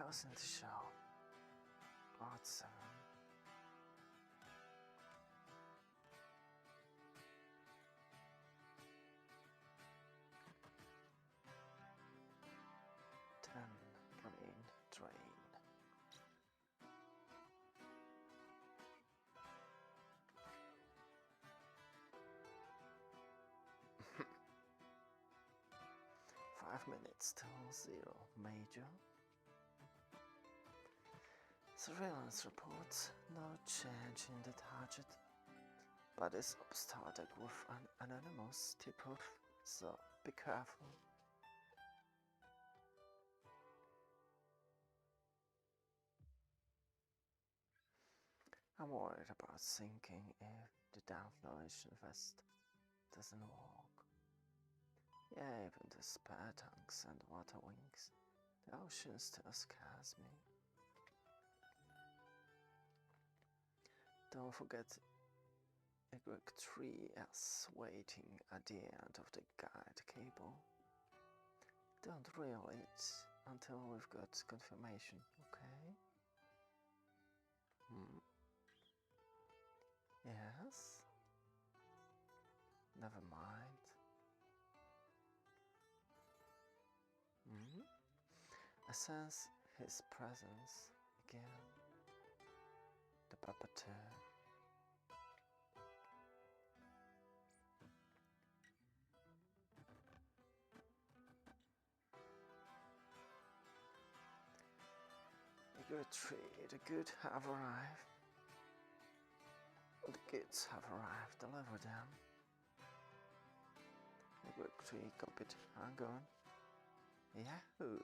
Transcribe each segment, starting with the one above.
Goes into show. Part 7. Brain drain. Five minutes till 0, Major. Surveillance reports no change in the target, but it's started with an anonymous tip-off, so be careful. I'm worried about sinking if the downfloration vest doesn't work. Yeah, even the spare tanks and water wings, the ocean still scares me. Don't forget Y3S waiting at the end of the guide cable. Don't reel it until we've got confirmation, okay? Yes? Never mind. I sense his presence again. The puppeteer. The good have arrived. The goods have arrived, deliver them. The 3 copied, hang on. Yahoo!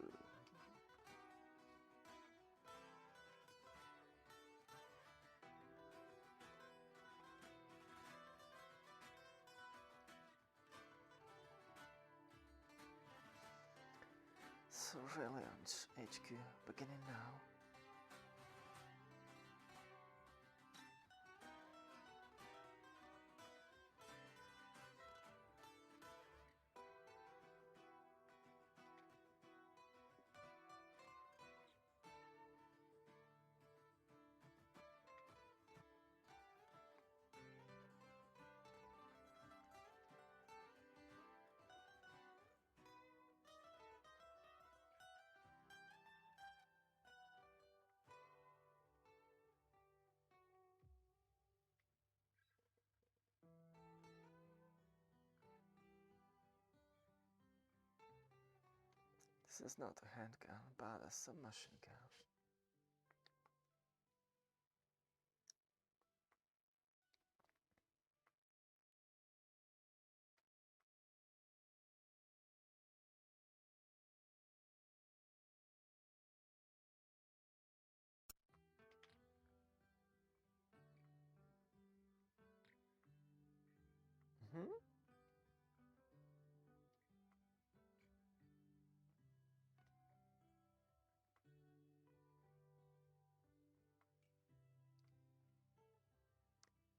Surveillance HQ beginning now. This is not a handgun, but a submachine gun.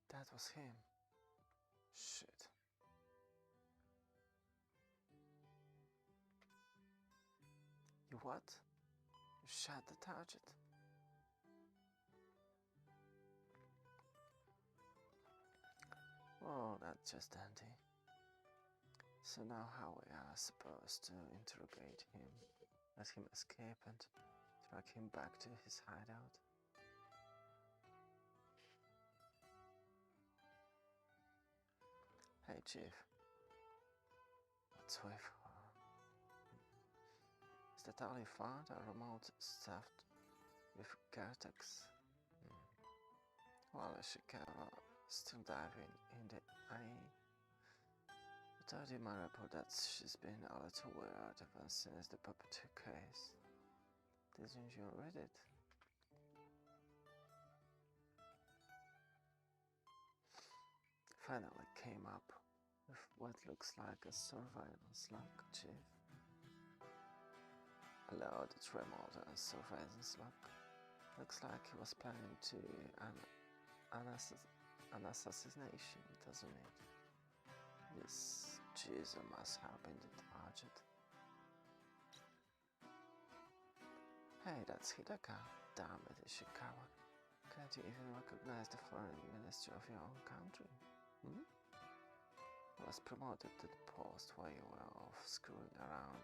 That was him. Shit. You what? You shot the target? Oh, that's just dandy. So now how we are supposed to interrogate him, let him escape and track him back to his hideout? Hey Chief, what's with is that all you found? A remote stuffed with Cortex? Well, Ishikawa still diving in the IE. I told you my report that she's been a little weird ever since the puppeteer case. Didn't you read it? Finally came up with what looks like a surveillance log, Chief. Hello, the remote surveillance log. Looks like he was planning to an assassination, doesn't it? This Jesus must have been the target. Hey, that's Hidaka. Damn it, Ishikawa. Can't you even recognize the foreign minister of your own country? Hmm? I was promoted to the post while you were off screwing around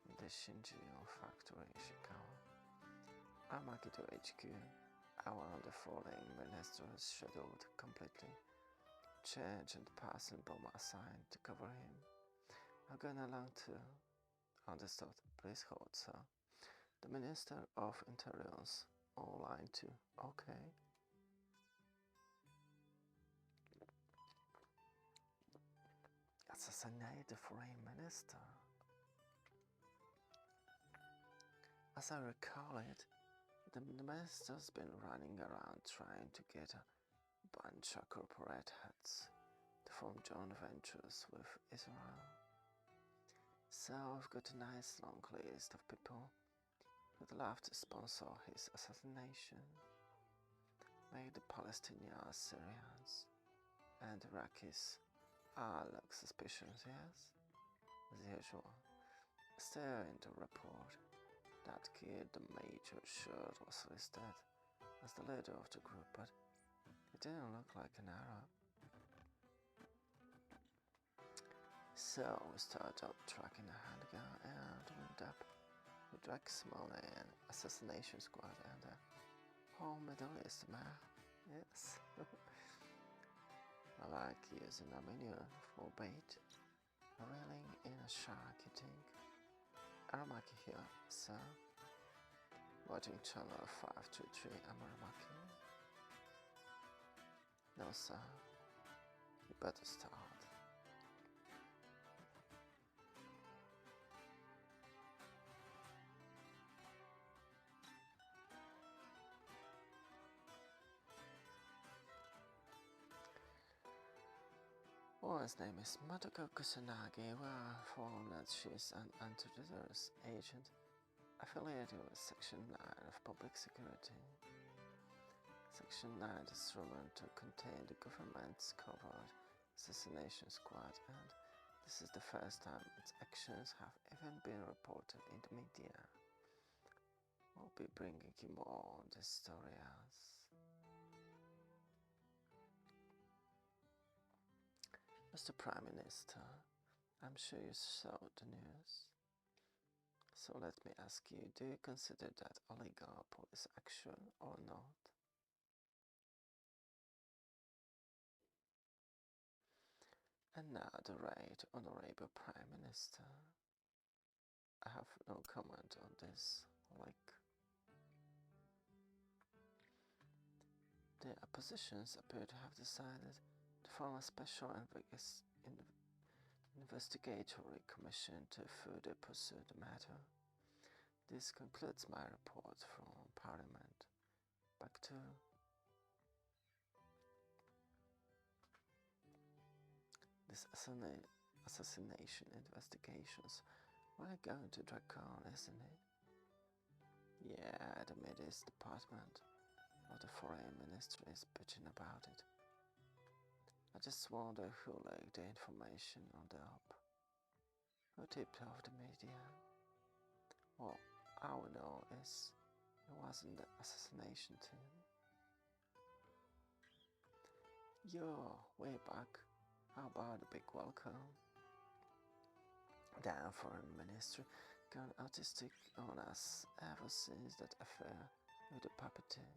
in the Shinjiro factory, Ishikawa. Aramaki to HQ. Our the foreign minister is scheduled completely. Change and passing bomb assigned to cover him. I'm going along too. Understood. Please hold, sir. The Minister of Interiors. All line 2. Okay. Assassinate the Foreign Minister. As I recall it, the Minister's been running around trying to get a bunch of corporate heads to form joint ventures with Israel. So I've got a nice long list of people who'd love to sponsor his assassination. Make the Palestinians Syrians and Iraqis look suspicious, yes? As usual. Still in the report, that kid, the Major Shirt, was listed as the leader of the group, but he didn't look like an Arab. So we started up tracking a handgun and went up with Drexmone and Assassination Squad and a whole Middle East man. Yes. I like using a menu for bait. Reeling in a shark, you think? Aramaki here, sir. Watching channel 523 Aramaki. No, sir. You better start. Well, his name is Motoko Kusanagi. We are informed that she is an anti-terrorist agent affiliated with Section 9 of Public Security. Section 9 is rumored to contain the government's covert assassination squad, and this is the first time its actions have even been reported in the media. We'll be bringing you more on this story as Mr. Prime Minister, I'm sure you saw the news. So let me ask you, do you consider that illegal police action or not? And now the right Honorable Prime Minister. I have no comment on this, the oppositions appear to have decided to form a special investigatory commission to further pursue the matter. This concludes my report from Parliament. Back to this assassination investigations. We're going to Dragon, isn't it? Yeah, the Mideast Department of the Foreign Ministry is bitching about it. I just wonder who leaked the information on the up. Who tipped off the media? Well, all we know is it wasn't the assassination team. Yo, way back. How about a big welcome? The Foreign Ministry gone autistic on us ever since that affair with the puppeteer.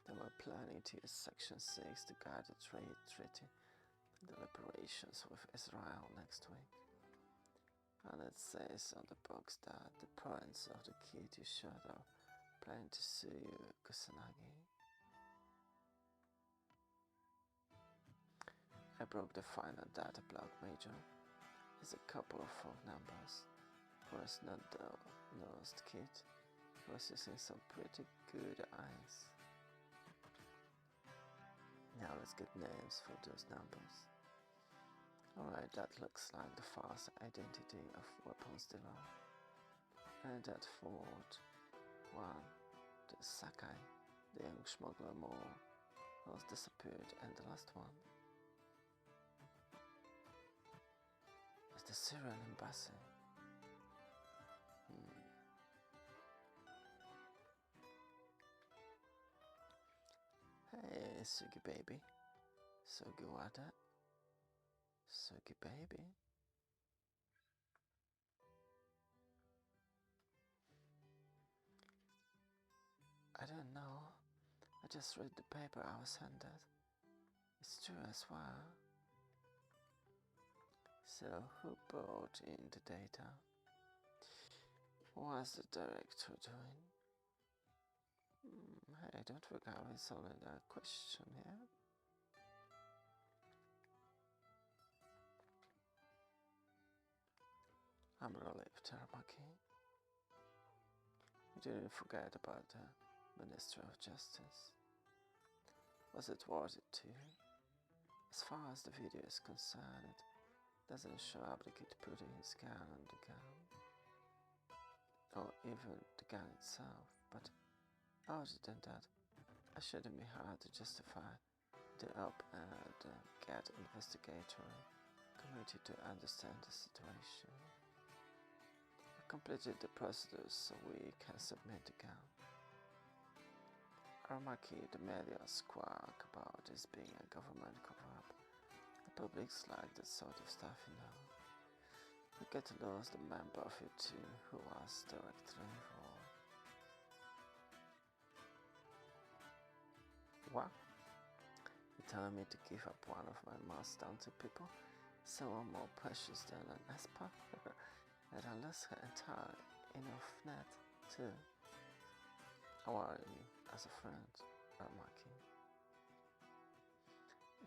They were planning to use Section 6 to guide the trade treaty deliberations with Israel next week. And it says on the box that the parents of the kid you shot are planning to sue you, Kusanagi. I broke the final data block, Major. It's a couple of phone numbers. Was not the nosed kid. Was using some pretty good eyes. Now let's get names for those numbers. Alright, that looks like the false identity of weapons dealer. And that fourth one, the Sakai, the young smuggler Moore, was disappeared, and the last one is the Syrian embassy. Sugi baby. Sugi wada. Sugi baby. I don't know. I just read the paper I was handed. It's true as well. So, who brought in the data? What's the director doing? Hey, don't forget we solved that question here. I'm relieved, Taramaki. You didn't forget about the Minister of Justice. Was it worth it to you? As far as the video is concerned, it doesn't show Abdicate putting his gun on the gun, or even the gun itself, but other than that, it shouldn't be hard to justify the up and get investigatory committee to understand the situation. I completed the procedure so we can submit the gun. Aramaki, the media squawk about this being a government cover-up. The public's like that sort of stuff, you know. We get to lose the member of it too, who was directly involved. What? You're telling me to give up one of my most talented people? Someone more precious than an Esper? And I lost her entire enough net too. How are you as a friend, Aramaki?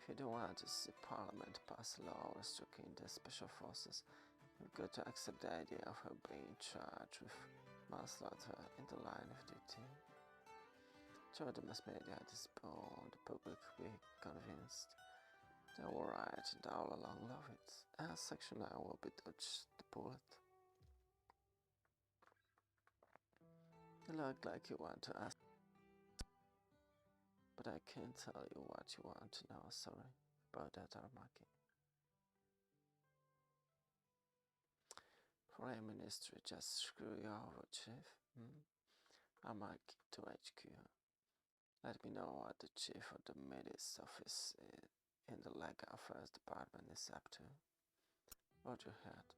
If you don't want to see Parliament pass a law restricting the special forces, you've got to accept the idea of her being charged with manslaughter in the line of duty. Through the mass media at this point, the public will be convinced they were right and all along love it, and Section 9 will be dodged the bullet. You look like you want to ask, but I can't tell you what you want to know. Sorry about that, Aramaki. Foreign Ministry just screw you over, Chief. Aramaki to HQ. Let me know what the Chief of the Midist office in the Legal Affairs Department is up to. Roger head.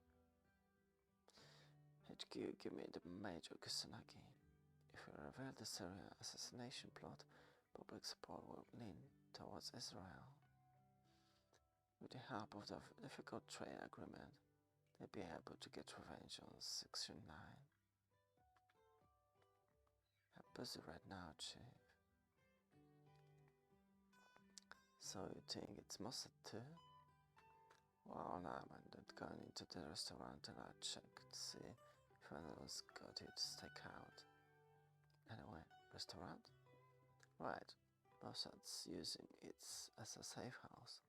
HQ, give me the Major Kusanagi. If you reveal the Syrian assassination plot, public support will lean towards Israel. With the help of the difficult trade agreement, they'll be able to get revenge on Section 9. I'm busy right now, Chief. So you think it's Mossad too? Well, I'm not going into the restaurant and I'll check to see if anyone's got it to take out. Anyway, restaurant? Right, Mossad's using it as a safe house.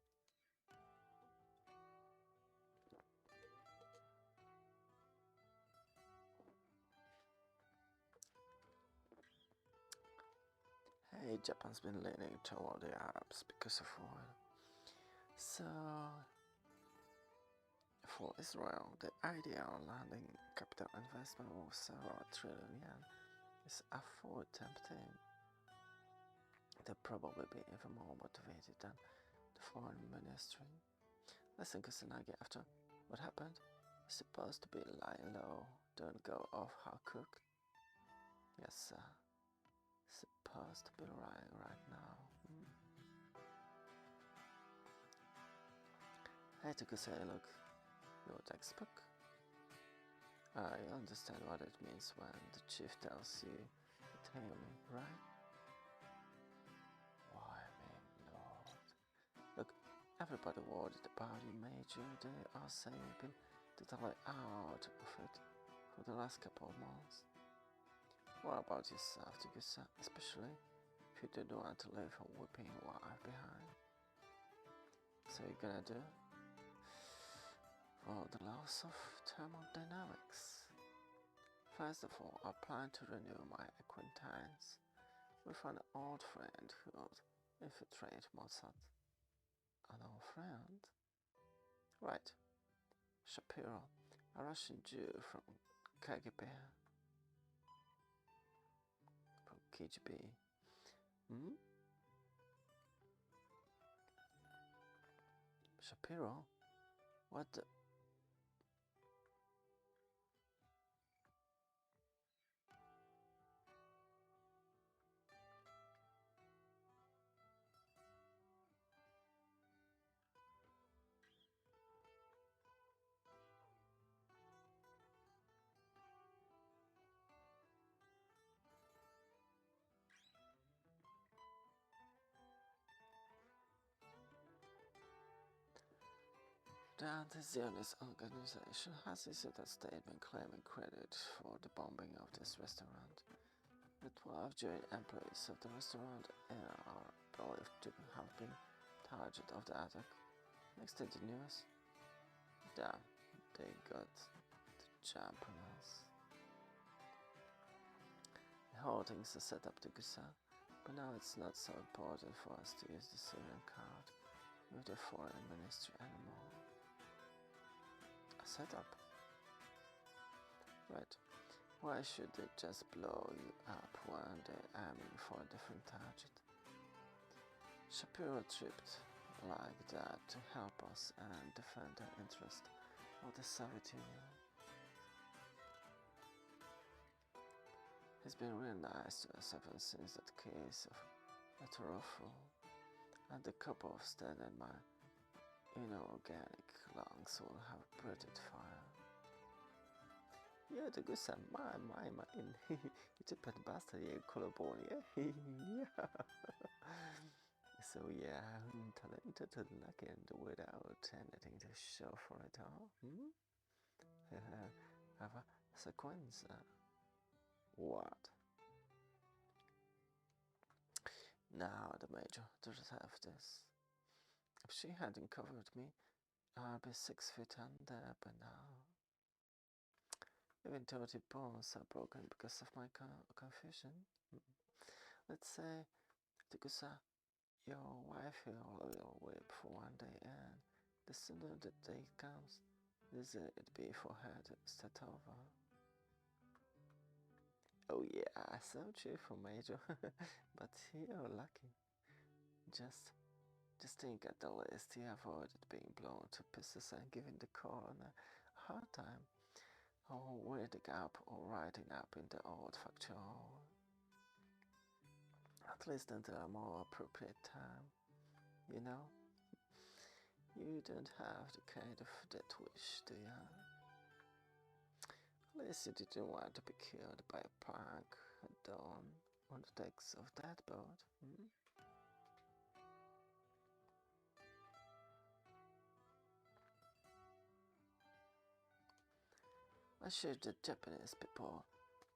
Hey, Japan's been leaning toward the Arabs because of oil. So, for Israel, the idea of landing capital investment worth several trillion yen is afford tempting. They'll probably be even more motivated than the foreign ministry. Listen, Kusanagi, after what happened, you're supposed to be lying low, don't go off how cooked. Yes, sir. Supposed to be lying right now. Hey, Tokusei, look, your textbook? I understand what it means when the chief tells you to tell me, right? Why, my lord. Look, everybody worried about you, Major. They are saying you've been totally out of it for the last couple of months. What about yourself, Tokusei, especially if you didn't want to leave a whipping wife behind? So you're gonna do? For the loss of thermodynamics. First of all, I plan to renew my acquaintance with an old friend who would infiltrate Mossad. An old friend? Right. Shapiro, a Russian Jew from KGB. From KGB. Shapiro? What the... The anti-Zionist organization has issued a statement claiming credit for the bombing of this restaurant. The 12 Jewish employees of the restaurant are believed to have been target of the attack. Next to the news, damn, they got the jump on us. The holdings are set up to Gusa, but now it's not so important for us to use the Syrian card with the foreign ministry anymore. A setup? Right. Why should they just blow you up when they're aiming for a different target? Shapiro tripped like that to help us and defend the interest of the Soviet Union. He's been real nice to us ever since that case of Etorofo and the couple of stand and my inorganic lungs will have breathed fire. Yeah, the good son, my, it's a pet bastard, yeah, collarbone, yeah, yeah. So yeah, I'm talented and lucky and without anything to show for it all. Have a sequence. What? Now the Major does have this. If she hadn't covered me, I'd be 6 feet under by now. Even 30 bones are broken because of my confusion. Let's say, Tikusa, your wife here will whip for one day, and the sooner the day comes, the easier it be for her to start over. Oh yeah, so cheerful, Major. But you're lucky. Just think at the least he avoided being blown to pieces and giving the coroner a hard time, or waiting up or riding up in the old factory hall. At least until a more appropriate time, you know? You don't have the kind of death wish, do you? At least you didn't want to be killed by a punk at dawn on the decks of that boat, Why should the Japanese people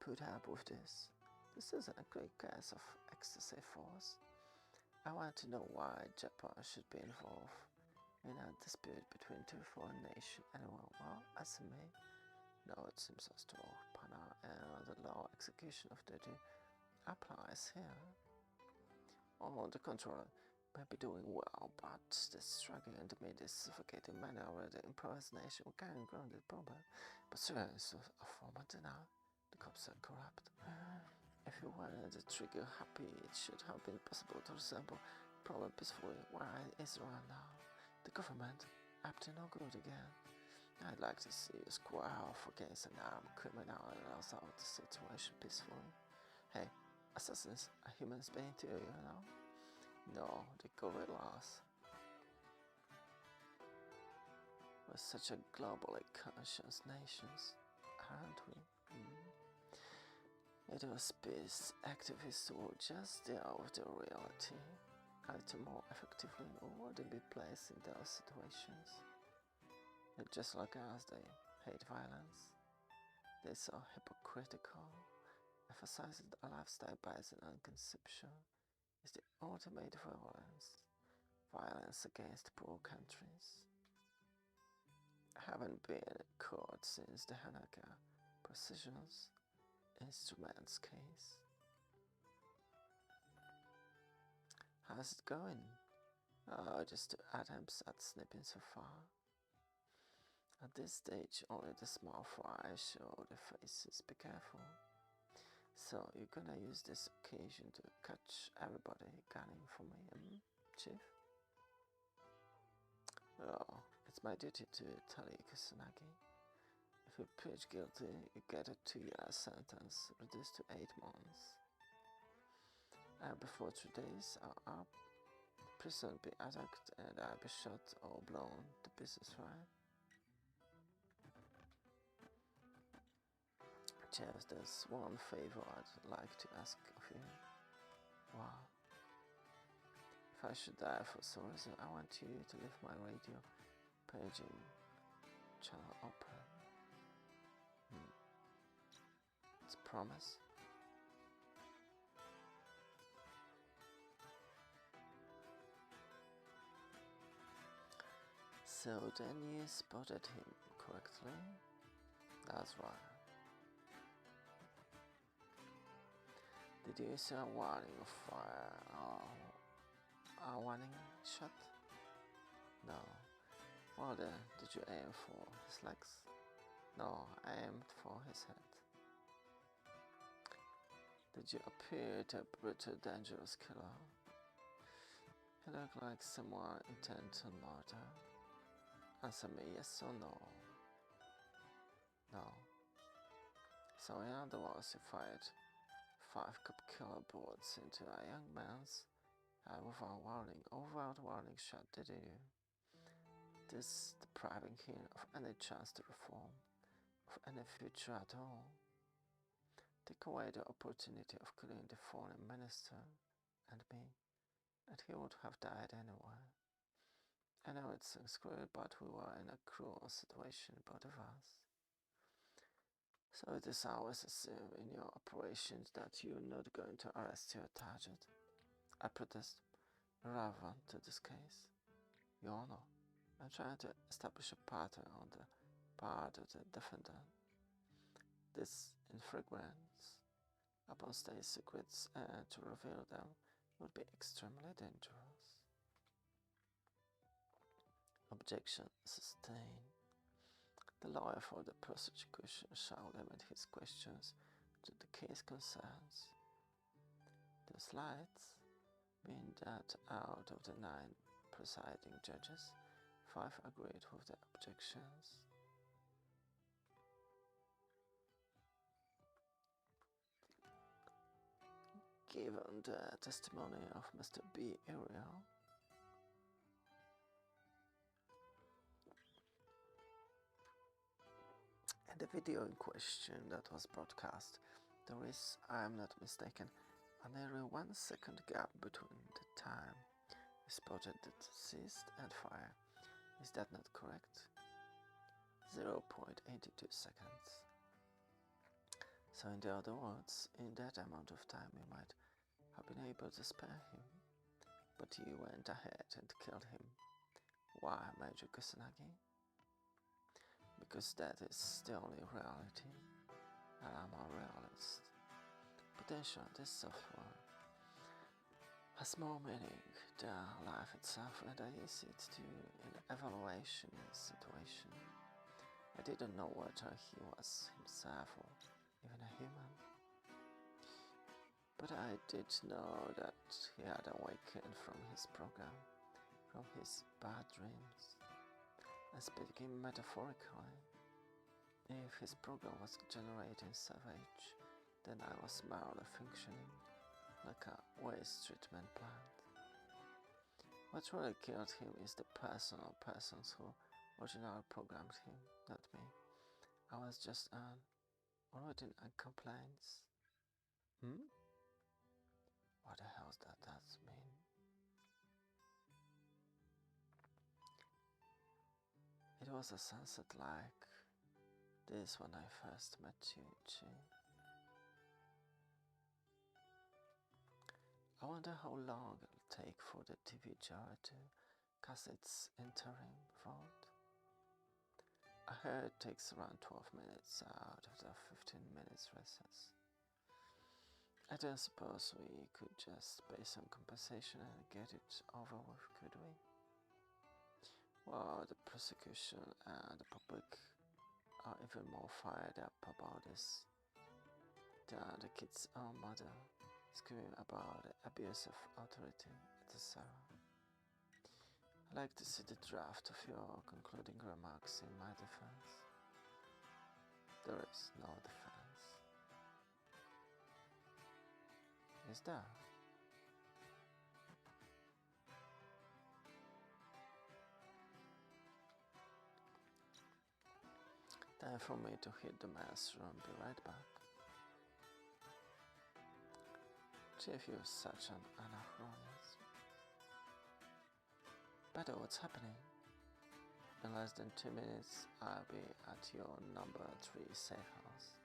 put up with this? This isn't a great case of excessive force. I want to know why Japan should be involved in a dispute between two foreign nations anyway. Well, as it may, now it seems as though Pana and the law execution of duty applies here. Oh, the controller may be doing well, but the struggling to meet this suffocating manner of the impersonation will carry grounded problem. But seriously, a former dinner, the cops are corrupt. If you wanted the trigger happy, it should have been possible to resemble problem peacefully where it is right now. The government up to no good again. I'd like to see you square off against an armed criminal and resolve the situation peacefully. Hey, assassins are human beings too, you know? No, the gorillas. We're such a globally conscious nations, aren't we? It was peace activists who would just deal with the reality, either more effectively or would be placed in those situations. They're just like us, they hate violence. They're so hypocritical, emphasizing a lifestyle based on conception is the ultimate violence, violence against poor countries. I haven't been in court since the Hanaka Precision's Instruments case. How's it going? Oh, just 2 attempts at snipping so far. At this stage, only the small fry show the faces. Be careful. So, you're gonna use this occasion to catch everybody gunning for me, Chief? Oh, it's my duty to tell you, Kusanagi. If you plead guilty, you get a 2-year sentence reduced to 8 months. And before 3 days are up, the prison will be attacked and I'll be shot or blown to pieces, right? Just there's one favor I'd like to ask of you. Wow. If I should die for some reason, I want you to leave my radio paging channel open. It's a promise. So then you spotted him correctly? That's right. Did you see a warning of fire or a warning shot? No. Well then, did you aim for his legs? No, I aimed for his head. Did you appear to a brutal, dangerous killer? He looked like someone intent on murder. Answer me yes or no. No. So in other words, you fired 5 cup-killer bullets into a young man's head without warning shot, did you? This depriving him of any chance to reform, of any future at all. Take away the opportunity of killing the foreign minister and me, and he would have died anyway. I know it sounds cruel, but we were in a cruel situation, both of us. So it is always assumed in your operations that you're not going to arrest your target. I protest, irrelevant to this case. Your Honor, I'm trying to establish a pattern on the part of the defendant. This infringements upon state secrets and to reveal them would be extremely dangerous. Objection sustained. The lawyer for the prosecution shall limit his questions to the case concerns. The slides mean that out of the 9 presiding judges, 5 agreed with the objections. Given the testimony of Mr. B. Ariel, and the video in question that was broadcast, there is, I am not mistaken, a nearly 1 second gap between the time we spotted the deceased and fire. Is that not correct? 0.82 seconds. So in the other words, in that amount of time we might have been able to spare him, but you went ahead and killed him. Why, Major Kusanagi? Because that is the only reality, and I'm a realist. Potential in this software has more meaning than life itself, and I use it to in evaluation situation. I didn't know whether he was himself or even a human, but I did know that he had awakened from his program, from his bad dreams. And speaking metaphorically, if his program was generating savage, then I was merely functioning like a waste treatment plant. What really killed him is the person or persons who originally programmed him, not me. I was just an written complaints. What the hell does that mean? It was a sunset like this when I first met you, Chi. I wonder how long it'll take for the TV jar to cast its interim vote. I heard it takes around 12 minutes out of the 15 minutes recess. I don't suppose we could just pay some compensation and get it over with, could we? Well, the prosecution and the public are even more fired up about this than the kid's own mother, screaming about the abuse of authority, etc. I'd like to see the draft of your concluding remarks in my defense. There is no defense. Is there? Time for me to hit the mess room. Be right back. Chief, you're such an anachronism. Better, what's happening? In less than 2 minutes, I'll be at your number 3 safe house.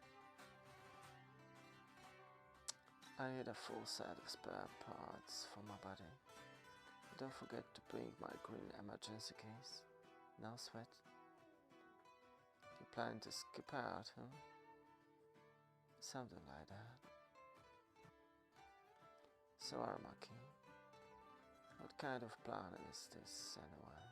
I need a full set of spare parts for my body. Don't forget to bring my green emergency case. No sweat. You planning to skip out, huh? Something like that. So, Aramaki, what kind of plan is this anyway?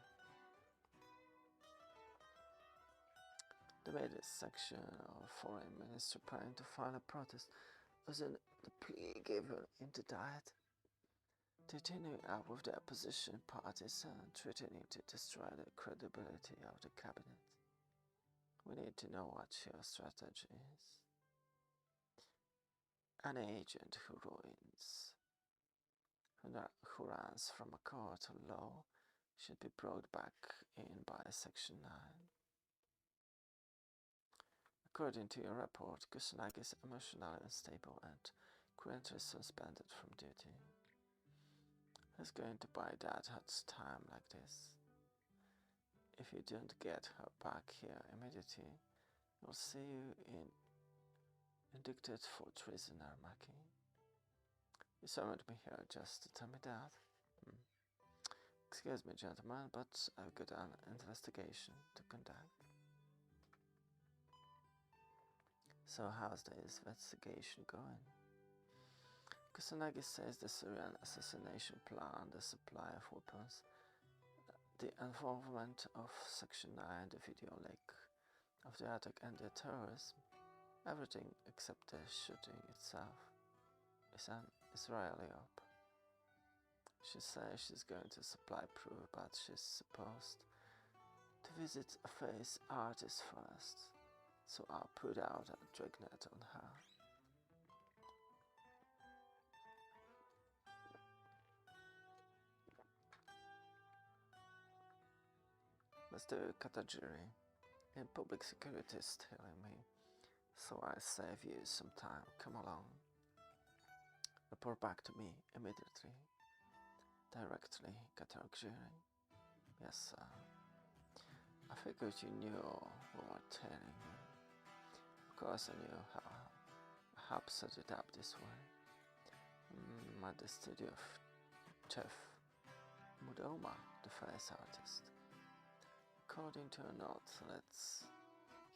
The immediate section of foreign minister planning to file a protest was in the plea given into diet, continuing up with the opposition parties and threatening to destroy the credibility of the cabinet. We need to know what your strategy is. An agent who runs from a court of law should be brought back in by Section 9. According to your report, Kusanagi is emotionally unstable and currently suspended from duty. Who's going to buy that at a time like this? If you don't get her back here immediately, we'll see you indicted for treason, Aramaki. You summoned me here just to tell me that? Excuse me, gentlemen, but I've got an investigation to conduct. So how's the investigation going? Kusanagi says the Syrian assassination plan, the supply of weapons, the involvement of Section 9, the video leak of the attack and the terrorism, everything except the shooting itself is really up. She says she's going to supply proof, but she's supposed to visit a face artist first, so I'll put out a dragnet on her. Mr. Katajiri, in public security is telling me, so I save you some time. Come along. Report back to me immediately. Directly, Katajiri. Yes, sir. I figured you knew what we were telling you. Of course I knew how. I helped set it up this way. At the studio of Chef Mudoma, the face artist. According to a note, let's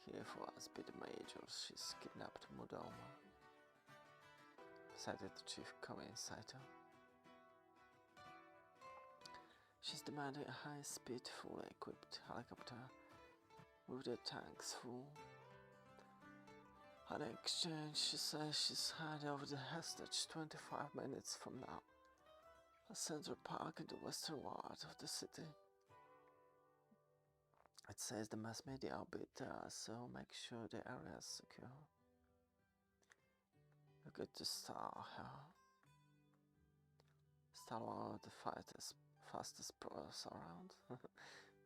hear for us be the major. She's kidnapped Mudoma. Cited the chief Koen Saito. She's demanding a high-speed, fully equipped helicopter with the tanks full. In exchange, she says she's handing over the hostage 25 minutes from now. A Central Park in the western ward of the city. It says the mass media will be there, so make sure the area is secure. You get to stall her. Stall one of the fastest pros around.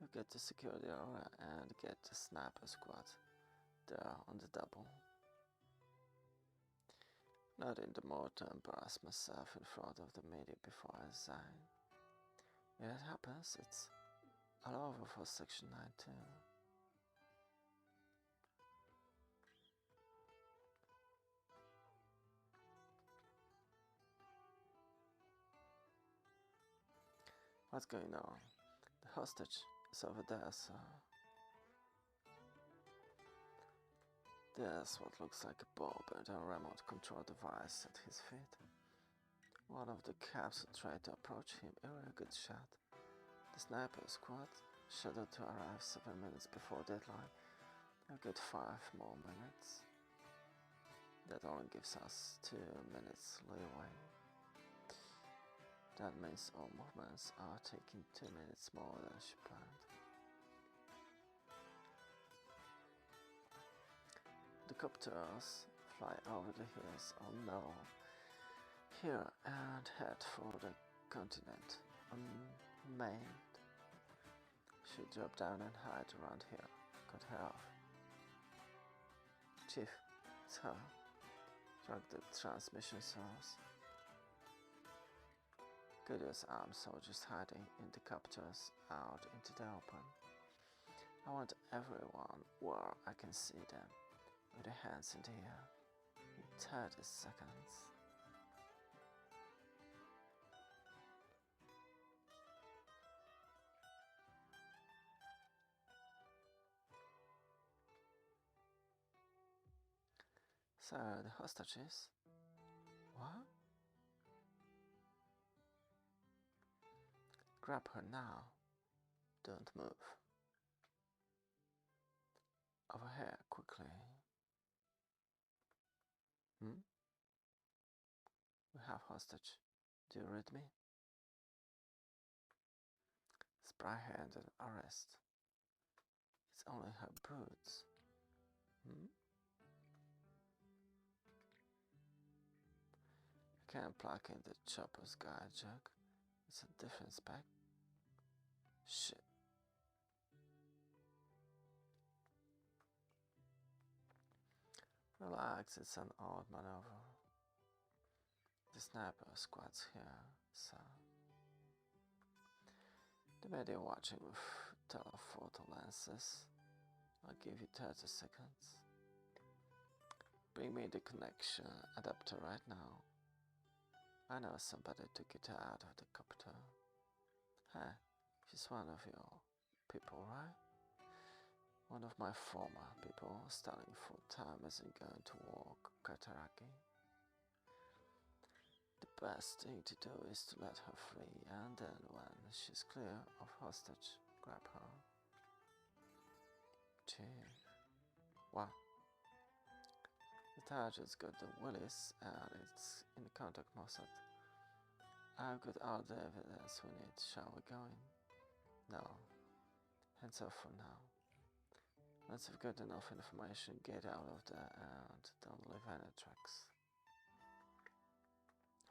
You get to secure the area and get the sniper squad there on the double. Not in the mood to embarrass myself in front of the media before I resign. If that happens, it's all over for Section 9 too. What's going on? The hostage is over there, sir. There's what looks like a bulb and a remote control device at his feet. One of the cabs who tried to approach him a good shot. The sniper squad scheduled to arrive 7 minutes before deadline. I'll get 5 more minutes. That only gives us 2 minutes leeway. That means all movements are taking 2 minutes more than she planned. The copters fly over the hills on low here and head for the continent unmanned. She drop down and hide around here. Cut her off. Chief, it's her. Drag the transmission source. Gideon's armed soldiers hiding in the copters out into the open. I want everyone where I can see them, with their hands in the air, in 30 seconds. So, the hostages? What? Grab her now. Don't move. Over here, quickly. We have hostage. Do you read me? Spry her and arrest. It's only her boots. I can't plug in the chopper's guide jack. It's a different spec. Shit. Relax, it's an odd maneuver. The sniper squads here, so... The media watching with telephoto lenses. I'll give you 30 seconds. Bring me the connection adapter right now. I know somebody to get her out of the copter. Hey, she's one of your people, right? One of my former people studying full time isn't going to walk Kataraki. The best thing to do is to let her free, and then when she's clear of hostage, grab her. Chief. What? The target's got the Willis and it's in contact Mossad. I've got all the evidence we need. Shall we go in? No. Hands off for now. Once you've got enough information, get out of there and don't leave any tracks.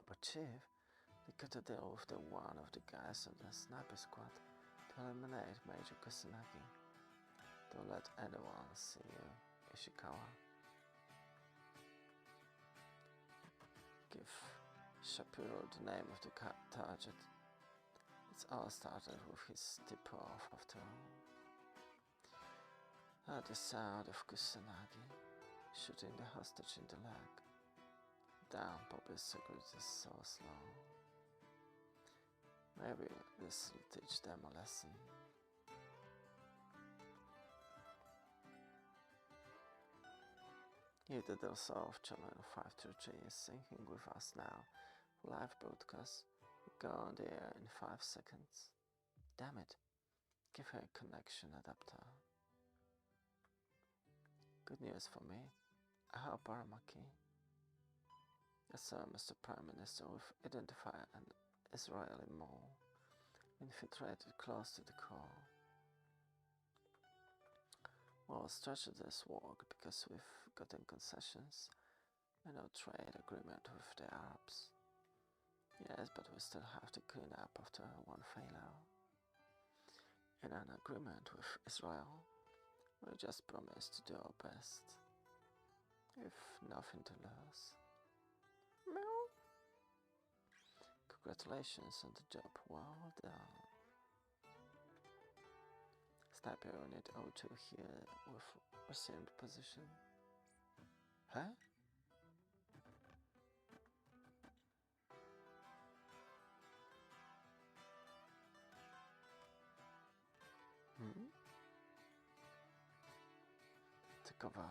But Chief, they got to deal with the one of the guys on the sniper squad to eliminate Major Kusanagi. Don't let anyone see you, Ishikawa. Give Shapiro the name of the target. It's all started with his tip-off after all. Heard the sound of Kusanagi shooting the hostage in the leg. Damn, Bobby's cigarette is so slow. Maybe this will teach them a lesson. Either the South Channel 523 is syncing with us now. Live broadcast will go on the air in 5 seconds. Damn it, give her a connection adapter. Good news for me. I help Aramaki. Yes sir, Mr. Prime Minister, we've identified an Israeli mole infiltrated close to the core. Well, strategists work because we've gotten concessions and no trade agreement with the Arabs. Yes, but we still have to clean up after one failure. In an agreement with Israel, we just promise to do our best. If nothing to lose. Meow. Congratulations on the job, well done. Sniper unit 02 here with resumed position. Huh? To cover.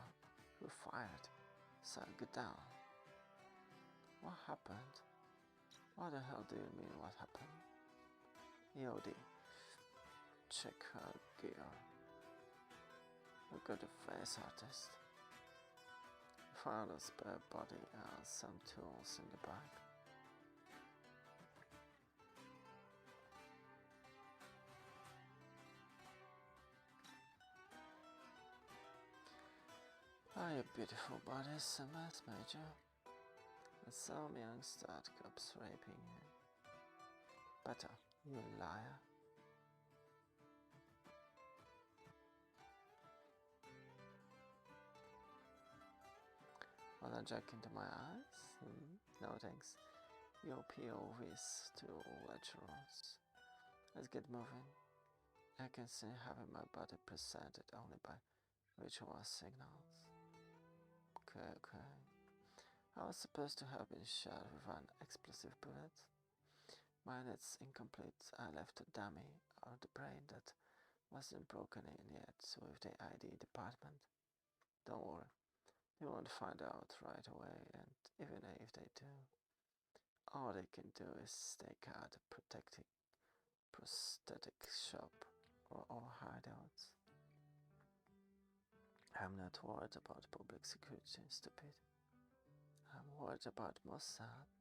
Who fired? Sir, get down. What happened? What the hell do you mean what happened? EOD. Check her gear. We got a face artist. Found a spare body and some tools in the bag. your beautiful body is a mess, Major. And some young stud cops raping you. Better, you liar. Wanna jack into my eyes? No thanks. Your POV is too lecherous. Let's get moving. I can see having my body presented only by ritual signals. Okay. I was supposed to have been shot with an explosive bullet. Mine is incomplete. I left a dummy of the brain that wasn't broken in yet with the ID department. Don't worry, they won't find out right away, and even if they do, all they can do is stake out a prosthetic shop or hideouts. I'm not worried about public security, stupid. I'm worried about Mossad.